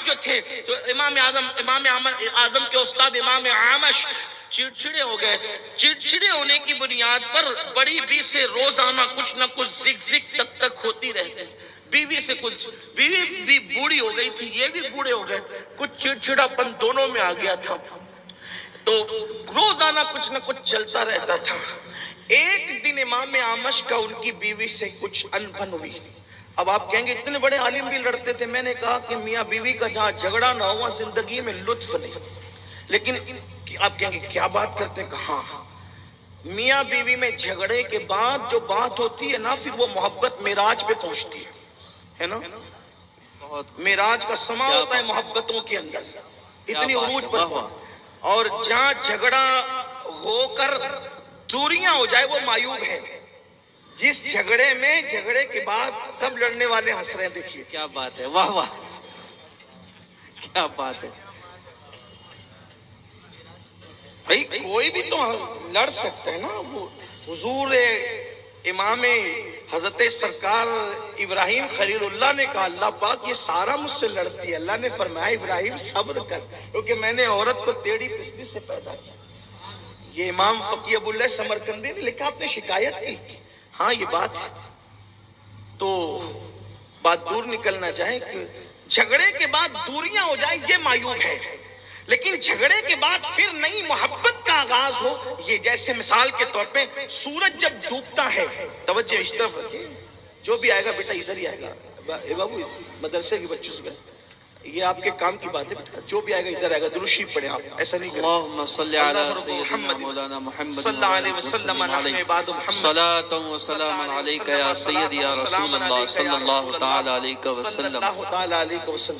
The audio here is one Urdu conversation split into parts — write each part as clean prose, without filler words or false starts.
جو تھے تو امام اعظم کے استاد امام عامش چڑچڑے ہو گئے. چڑچڑے ہونے کی بنیاد پر بڑی بی سے روزانہ کچھ نہ کچھ زگ زگ تک تک ہوتی رہتی. بیوی سے کچھ، بیوی بھی بوڑھی ہو گئی تھی، یہ بھی بوڑھے ہو گئے، کچھ چڑچڑا پن دونوں میں آ گیا تھا. تو روزانہ کچھ نہ کچھ چلتا رہتا تھا. ایک دن امام عامش کا ان کی بیوی سے کچھ انبن ہوئی. اب آپ کہیں گے اتنے بڑے عالم بھی لڑتے تھے. میں نے کہا کہ میاں بیوی کا جہاں جھگڑا نہ ہوا زندگی میں لطف نہیں. لیکن آپ کہیں گے کیا بات کرتے؟ کہاں میاں بیوی میں جھگڑے کے بعد جو بات ہوتی ہے نا، پھر وہ محبت معراج پہ پہنچتی ہے نا. معراج کا سما ہوتا ہے محبتوں کے اندر، اتنی عروج پر. اور جہاں جھگڑا ہو کر دوریاں ہو جائے وہ معیوب ہے. جس جھگڑے میں جھگڑے کے بعد سب لڑنے والے ہنس رہے ہیں، دیکھیے کیا بات ہے، واہ واہ کیا بات ہے. بھئی کوئی بھی تو لڑ سکتا ہے نا. وہ حضور امام حضرت سرکار ابراہیم خلیل اللہ نے کہا اللہ پاک یہ سارا مجھ سے لڑتی ہے. اللہ نے فرمایا ابراہیم صبر کر، کیونکہ میں نے عورت کو ٹیڑھی پسلی سے پیدا کیا. یہ امام فقی ابو اللہ سمرقندی نے لکھا، آپ نے شکایت کی. ہاں یہ بات ہے. تو بات دور نکلنا چاہے کہ جھگڑے کے بعد دوریاں ہو جائیں یہ معیوب ہے. لیکن جھگڑے کے بعد پھر نئی محبت کا آغاز ہو، یہ جیسے مثال کے طور پہ سورج جب ڈوبتا ہے، توجہ اس طرف رکھیے، جو بھی آئے گا بیٹا ادھر ہی آئے گا. بابو مدرسے کے بچوں سے یہ آپ کے کام کی بات ہے بیٹا، جو بھی آئے گا ادھر آئے گا. درود شریف پڑھیں، آپ ایسا نہیں کریں. اللہم صلی علی سیدنا مولانا محمد صلی اللہ علیہ وسلم نحن عباد محمد صلاۃ و سلام علیک یا سیدی یا رسول اللہ صلی اللہ تعالی علیہ وسلم.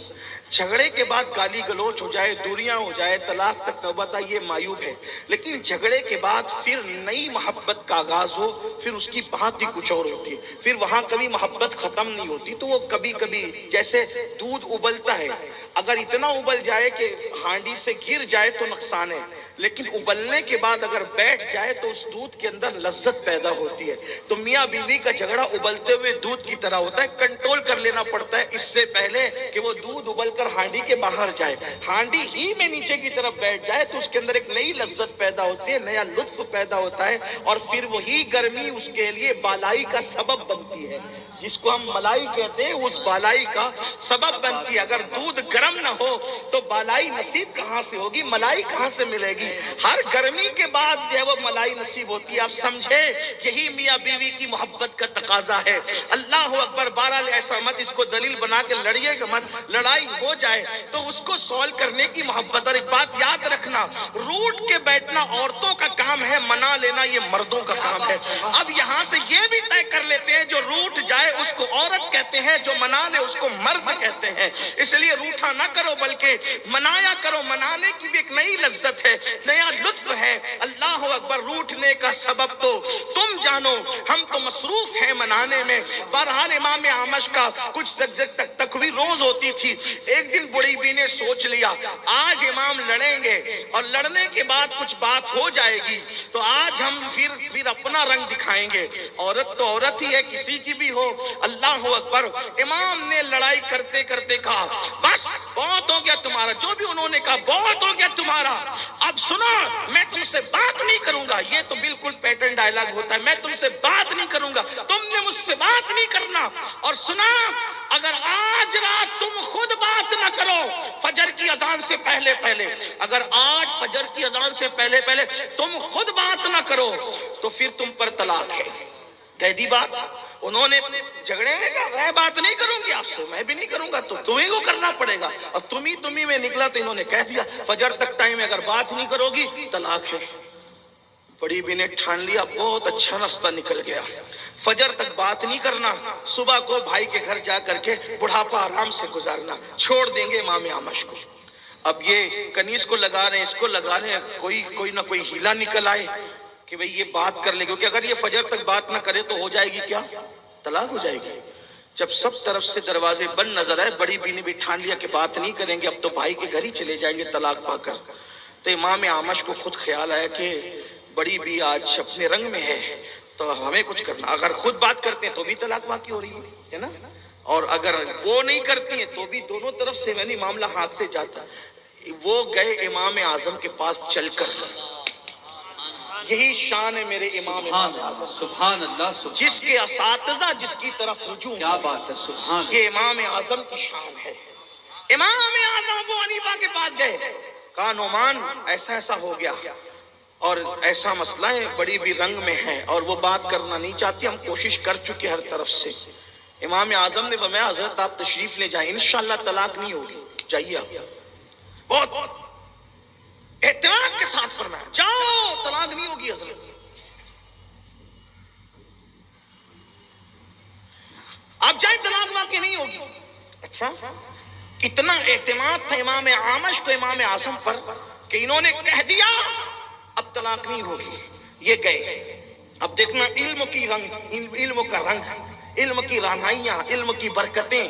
جھگڑے کے بعد گالی گلوچ ہو جائے، دوریاں ہو جائے، طلاق تک توبہ تھا، یہ معیوب ہے. لیکن جھگڑے کے بعد پھر نئی محبت کا آغاز ہو، پھر اس کی بات ہی کچھ اور ہوتی ہے. پھر وہاں کبھی محبت ختم نہیں ہوتی. تو وہ کبھی کبھی جیسے دودھ ابلتا ہے، اگر اتنا ابل جائے کہ ہانڈی سے گر جائے تو نقصان ہے، لیکن ابلنے کے بعد اگر بیٹھ جائے تو اس دودھ کے اندر لذت پیدا ہوتی ہے. تو میاں بیوی کا جھگڑا ابلتے ہوئے دودھ کی طرح ہوتا ہے. کنٹرول کر لینا پڑتا ہے اس سے پہلے کہ وہ دودھ ابل کر ہانڈی کے باہر جائے. ہانڈی ہی میں نیچے کی طرف بیٹھ جائے تو اس کے اندر ایک نئی لذت پیدا ہوتی ہے، نیا لطف پیدا ہوتا ہے، اور پھر وہی گرمی اس کے لیے بالائی کا سبب بنتی ہے. جس کو ہم ملائی کہتے ہیں اس بالائی کا سبب بنتی ہے. اگر دودھ گرم نہ ہو تو بالائی نصیب کہاں سے ہوگی، ملائی کہاں سے ملے گی؟ ہر گرمی کے بعد جو ہے وہ ملائی نصیب ہوتی ہے. آپ سمجھے یہی میاں بیوی کی محبت کا تقاضا ہے. اللہ اکبر. بہرحال ایسا مت اس کو دلیل بنا کے لڑیے گا مت. لڑائی ہو جائے تو اس کو سولو کرنے کی محبت. اور ایک بات یاد رکھنا، روٹ کے بیٹھنا عورتوں کا کام ہے، منا لینا یہ مردوں کا کام ہے. اب یہاں سے یہ بھی طے کر لیتے ہیں جو روٹ جائے اس کو عورت کہتے ہیں، جو منا لے اس کو مرد کہتے ہیں. اس لیے روٹا نہ کرو بلکہ منایا کرو. منانے کی بھی ایک نئی لذت ہے، نیا لطف ہے. اللہ اکبر. روٹنے کا سبب تو تم جانو، ہم تو مصروف ہیں منانے میں. بہرحال امام عامش کا کچھ زگ تک تکوی روز ہوتی تھی. ایک دن بڑی بی نے سوچ لیا آج امام لڑیں گے اور لڑنے کے بعد کچھ بات ہو جائے گی تو آج ہم پھر اپنا رنگ دکھائیں گے. عورت تو عورت ہی ہے کسی کی بھی ہو. اللہ اکبر. امام نے لڑائی کرتے کرتے کہا بس بہت ہو گیا تمہارا. جو بھی انہوں نے کہا بہت ہو گیا تمہارا، اب سنو میں تم سے بات نہیں کروں گا. یہ تو بالکل پیٹرن ڈائلاگ ہوتا ہے، میں تم سے بات نہیں کروں گا، تم نے مجھ سے بات نہیں کرنا. اور سنا اگر آج رات تم خود بات نہ کرو فجر کی اذان سے پہلے پہلے، اگر آج فجر کی اذان سے پہلے پہلے تم خود بات نہ کرو تو پھر تم پر طلاق ہے. کہہ دی بات. انہوں نے جھگڑے میں کہا میں بات نہیں کروں گی آپ سے، میں بھی نہیں کروں گا تو تمہیں کو کرنا پڑے گا. اور تمہیں میں نکلا تو انہوں نے کہہ دیا فجر تک ٹائم ہے، اگر بات نہیں کرو گی طلاق ہے. بڑی بھی نے ٹھان لیا بہت اچھا راستہ نکل گیا. فجر تک بات نہیں کرنا، صبح کو بھائی کے گھر جا کر کے بڑھاپا آرام سے گزارنا. چھوڑ دیں گے امام عامش کو. اب یہ کنیز کو لگا رہے ہیں، اس کو لگا رہے ہیں، کوئی نہ کوئی ہیلا نکل آئے کہ بھئی یہ بات کر لے. کیونکہ اگر یہ فجر تک بات نہ کرے تو ہو جائے گی کیا؟ طلاق ہو جائے گی. جب سب طرف سے دروازے بند نظر آئے بڑی بی نے بھی ٹھان لیا کہ بات نہیں کریں گے، اب تو بھائی کے گھر ہی چلے جائیں گے طلاق پا کر. تو امام عامش کو خود خیال آیا کہ بڑی بی آج اپنے رنگ میں ہے تو ہمیں کچھ کرنا. اگر خود بات کرتے ہیں تو بھی طلاق باقی ہو رہی ہے نا. اور اگر وہ نہیں کرتی ہیں تو بھی دونوں طرف سے یعنی معاملہ ہاتھ سے جاتا. وہ گئے امام اعظم کے پاس چل کر. یہی شان ہے میرے امام اعظم. سبحان اللہ سبحان جس کے اساتذہ جس کی طرف رجوع, کیا بات ہے سبحان. یہ امام اعظم کی شان ہے. امام اعظم ابو حنیفہ کے پاس گئے, کہا نعمان ایسا ایسا ہو گیا اور ایسا مسئلہ ہے, بڑی بھی رنگ میں ہے اور وہ بات کرنا نہیں چاہتی, ہم کوشش کر چکے ہر طرف سے. امام اعظم نے فرمایا حضرت آپ تشریف لے جائیں, انشاءاللہ طلاق نہیں ہوگی, جائیے آپ. بہت اعتماد کے ساتھ فرمایا جاؤ طلاق نہیں ہوگی حضرت. آپ جائیں طلاق واقع نہیں ہوگی. اچھا, اتنا اعتماد تھا امام اعمش کو امام اعظم پر کہ انہوں نے کہہ دیا اب طلاق نہیں ہوگی. یہ گئے. اب دیکھنا علم کی رنگ, علم کا رنگ, علم کی رانائیاں, علم کی برکتیں.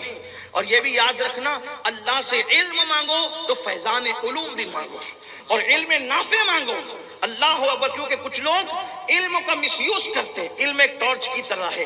اور یہ بھی یاد رکھنا اللہ سے علم مانگو تو فیضان علوم بھی مانگو, اور علم نافع مانگو. اللہ اکبر. کیونکہ کچھ لوگ علم کا مس یوز کرتے. علم ایک ٹارچ کی طرح ہے.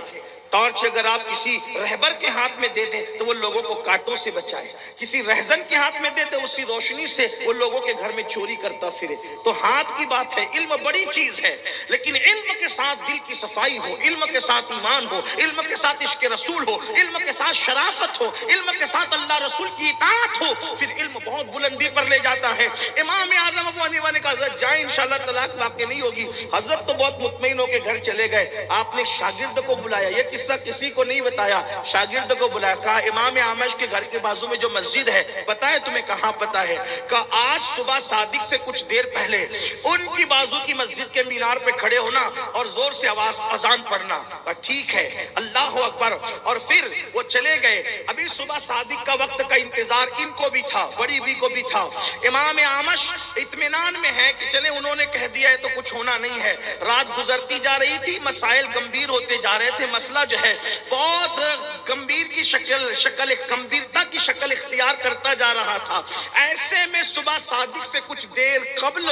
ٹارچ اگر آپ کسی رہبر کے ہاتھ میں دے دیں تو وہ لوگوں کو کانٹوں سے بچائے, کسی رہزن کے ہاتھ میں دے دیں اسی روشنی سے وہ لوگوں کے گھر میں چوری کرتا پھرے. تو ہاتھ کی بات ہے, علم بڑی چیز ہے, لیکن علم کے ساتھ دل کی صفائی ہو, علم کے ساتھ ایمان ہو, علم کے ساتھ عشق رسول ہو, علم کے ساتھ شرافت ہو, علم کے ساتھ اللہ رسول کی اطاعت ہو, پھر علم بہت بلندی پر لے جاتا ہے. امام اعظم ابو حنیفہ نے کہا حضرت جائیں انشاءاللہ طلاق واقع نہیں ہوگی. حضرت تو بہت مطمئن ہو کے گھر چلے گئے. آپ نے شاگرد کو بلایا, یہ قصہ کسی کو نہیں بتایا, شاگرد کو بلایا, کہا امام اعمش کے گھر کے بازو میں جو مسجد ہے پتا ہے تمہیں کہاں پتا ہے؟ کہا آج صبح صادق سے کچھ دیر پہلے ان کی بازو کی مسجد کے مینار پہ کھڑے ہونا اور زور سے آواز اذان پڑھنا. کہا ٹھیک ہے, اللہ اکبر. اور پھر وہ چلے گئے. ابھی صبح صادق کا وقت کا انتظار ان کو بھی تھا, بڑی بی کو بھی تھا. امام اعمش اطمینان میں ہے کہ چلے انہوں نے کہہ دیا ہے تو کچھ ہونا نہیں ہے. رات گزرتی جا رہی تھی, مسائل گمبھیر ہوتے جا رہے تھے, مسئلہ جو ہے بہت گمبھیر کی شکل گمبھیرتا کی شکل اختیار کرتا جا رہا تھا. ایسے میں صبح صادق سے کچھ دیر قبل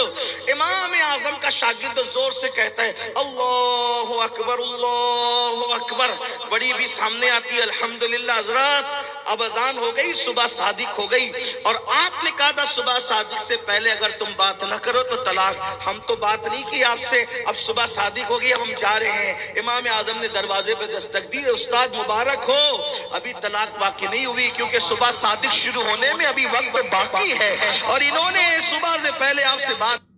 امام اعظم کا شاگرد زور سے کہتا ہے اللہ اکبر اللہ اکبر. بڑی بھی سامنے آتی, الحمدللہ حضرات اب اذان ہو گئی, صبح صادق ہو گئی. اور آپ نے کہا تھا صبح صادق سے پہلے اگر تم بات نہ کرو تو طلاق. ہم تو بات نہیں کی آپ سے, اب صبح صادق ہو گئی, اب ہم جا رہے ہیں. امام اعظم نے دروازے پہ دستک دی, استاد مبارک ہو, ابھی طلاق واقع نہیں ہوئی کیونکہ صبح صادق شروع ہونے میں ابھی وقت باقی ہے, اور انہوں نے صبح سے پہلے آپ سے بات